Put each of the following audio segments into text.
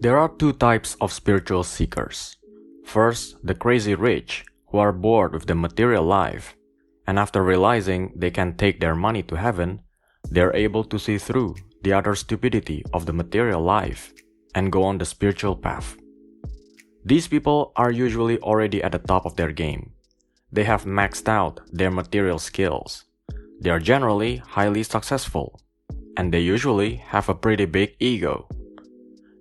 There are two types of spiritual seekers. First, the crazy rich, who are bored with the material life, and after realizing they can take their money to heaven, they are able to see through the utter stupidity of the material life and go on the spiritual path. These people are usually already at the top of their game. They have maxed out their material skills. They are generally highly successful, and they usually have a pretty big ego.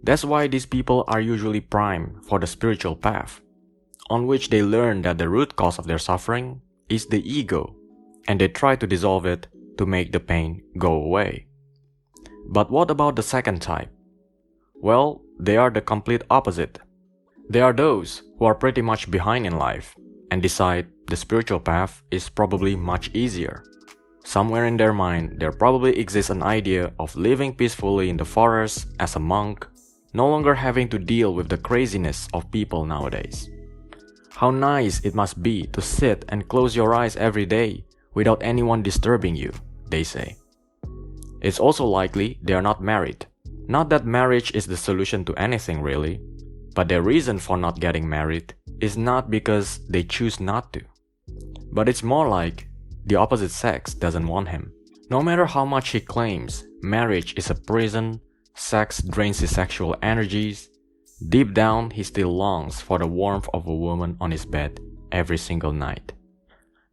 That's why these people are usually primed for the spiritual path, on which they learn that the root cause of their suffering is the ego, and they try to dissolve it to make the pain go away. But what about the second type? Well, they are the complete opposite. They are those who are pretty much behind in life and decide the spiritual path is probably much easier. Somewhere in their mind, there probably exists an idea of living peacefully in the forest as a monk, no longer having to deal with the craziness of people nowadays. How nice it must be to sit and close your eyes every day without anyone disturbing you, they say. It's also likely they are not married. Not that marriage is the solution to anything really, but their reason for not getting married is not because they choose not to, but it's more like the opposite sex doesn't want him. No matter how much he claims marriage is a prison, sex drains his sexual energies, deep down he still longs for the warmth of a woman on his bed every single night.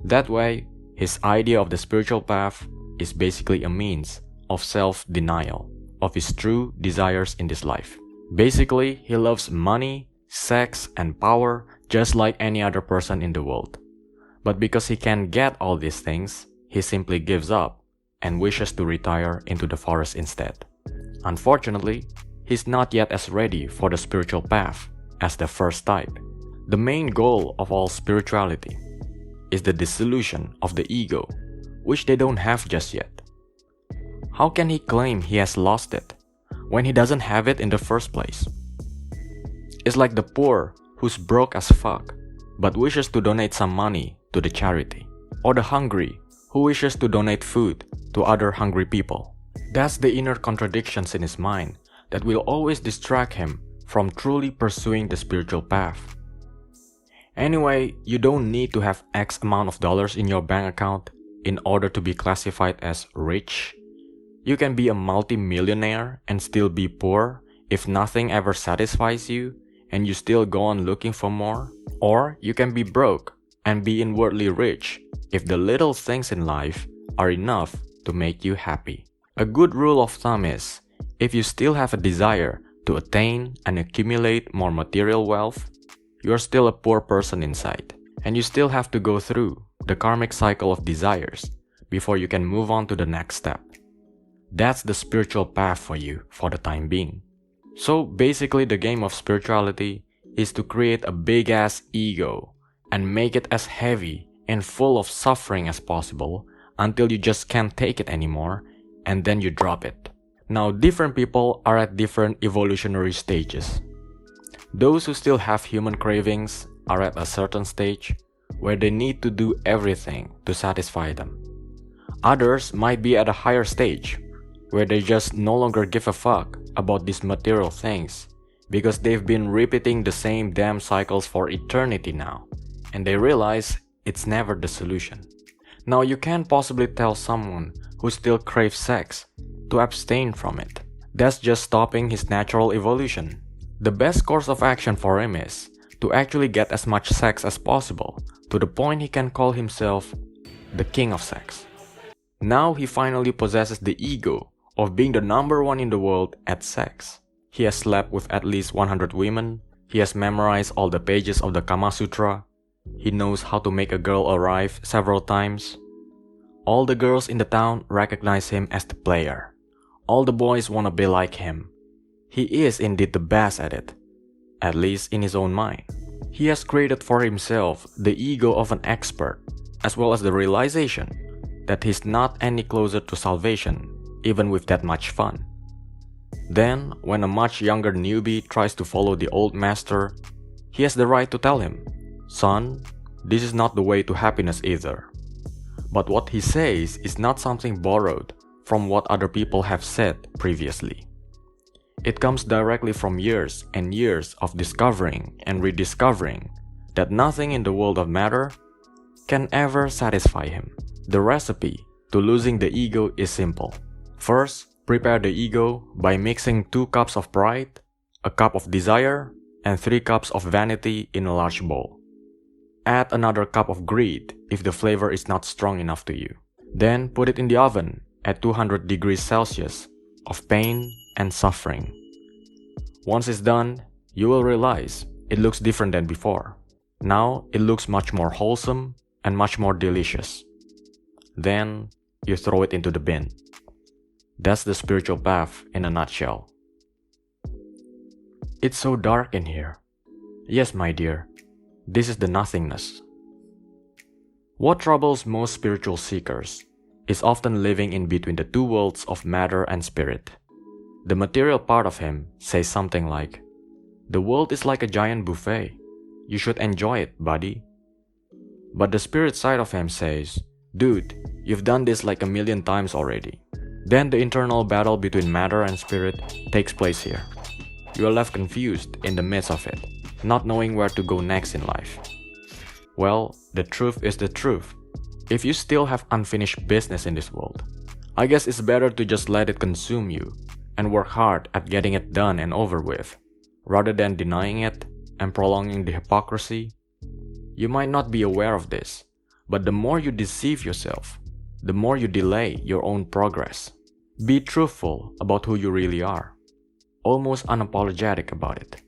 That way, his idea of the spiritual path is basically a means of self-denial of his true desires in this life. Basically, he loves money, sex, and power just like any other person in the world. But because he can't get all these things, he simply gives up and wishes to retire into the forest instead. Unfortunately, he's not yet as ready for the spiritual path as the first type. The main goal of all spirituality is the dissolution of the ego, which they don't have just yet. How can he claim he has lost it when he doesn't have it in the first place? It's like the poor who's broke as fuck but wishes to donate some money to the charity, or the hungry who wishes to donate food to other hungry people. That's the inner contradictions in his mind that will always distract him from truly pursuing the spiritual path. Anyway, you don't need to have X amount of dollars in your bank account in order to be classified as rich. You can be a multi-millionaire and still be poor if nothing ever satisfies you and you still go on looking for more. Or you can be broke and be inwardly rich if the little things in life are enough to make you happy. A good rule of thumb is, if you still have a desire to attain and accumulate more material wealth, you are still a poor person inside, and you still have to go through the karmic cycle of desires before you can move on to the next step. That's the spiritual path for you for the time being. So basically the game of spirituality is to create a big ass ego and make it as heavy and full of suffering as possible until you just can't take it anymore, and then you drop it. Now, different people are at different evolutionary stages. Those who still have human cravings are at a certain stage where they need to do everything to satisfy them. Others might be at a higher stage where they just no longer give a fuck about these material things because they've been repeating the same damn cycles for eternity now, and they realize it's never the solution. Now, you can't possibly tell someone who still craves sex to abstain from it. That's just stopping his natural evolution. The best course of action for him is to actually get as much sex as possible, to the point he can call himself the king of sex. Now he finally possesses the ego of being the number one in the world at sex. He has slept with at least 100 women, he has memorized all the pages of the Kama Sutra, he knows how to make a girl arrive several times. All the girls in the town recognize him as the player. All the boys wanna be like him. He is indeed the best at it, at least in his own mind. He has created for himself the ego of an expert, as well as the realization that he's not any closer to salvation, even with that much fun. Then, when a much younger newbie tries to follow the old master, he has the right to tell him, "Son, this is not the way to happiness either." But what he says is not something borrowed from what other people have said previously. It comes directly from years and years of discovering and rediscovering that nothing in the world of matter can ever satisfy him. The recipe to losing the ego is simple. First, prepare the ego by mixing 2 cups of pride, a cup of desire, and 3 cups of vanity in a large bowl. Add another cup of greed if the flavor is not strong enough to you. Then put it in the oven at 200 degrees Celsius of pain and suffering. Once it's done, you will realize it looks different than before. Now it looks much more wholesome and much more delicious. Then you throw it into the bin. That's the spiritual path in a nutshell. It's so dark in here. Yes, my dear, this is the nothingness. What troubles most spiritual seekers is often living in between the 2 worlds of matter and spirit. The material part of him says something like, "The world is like a giant buffet. You should enjoy it, buddy." But the spirit side of him says, "Dude, you've done this like a million times already." Then the internal battle between matter and spirit takes place here. You are left confused in the midst of it, not knowing where to go next in life. Well, the truth is the truth. If you still have unfinished business in this world, I guess it's better to just let it consume you and work hard at getting it done and over with, rather than denying it and prolonging the hypocrisy. You might not be aware of this, but the more you deceive yourself, the more you delay your own progress. Be truthful about who you really are, almost unapologetic about it.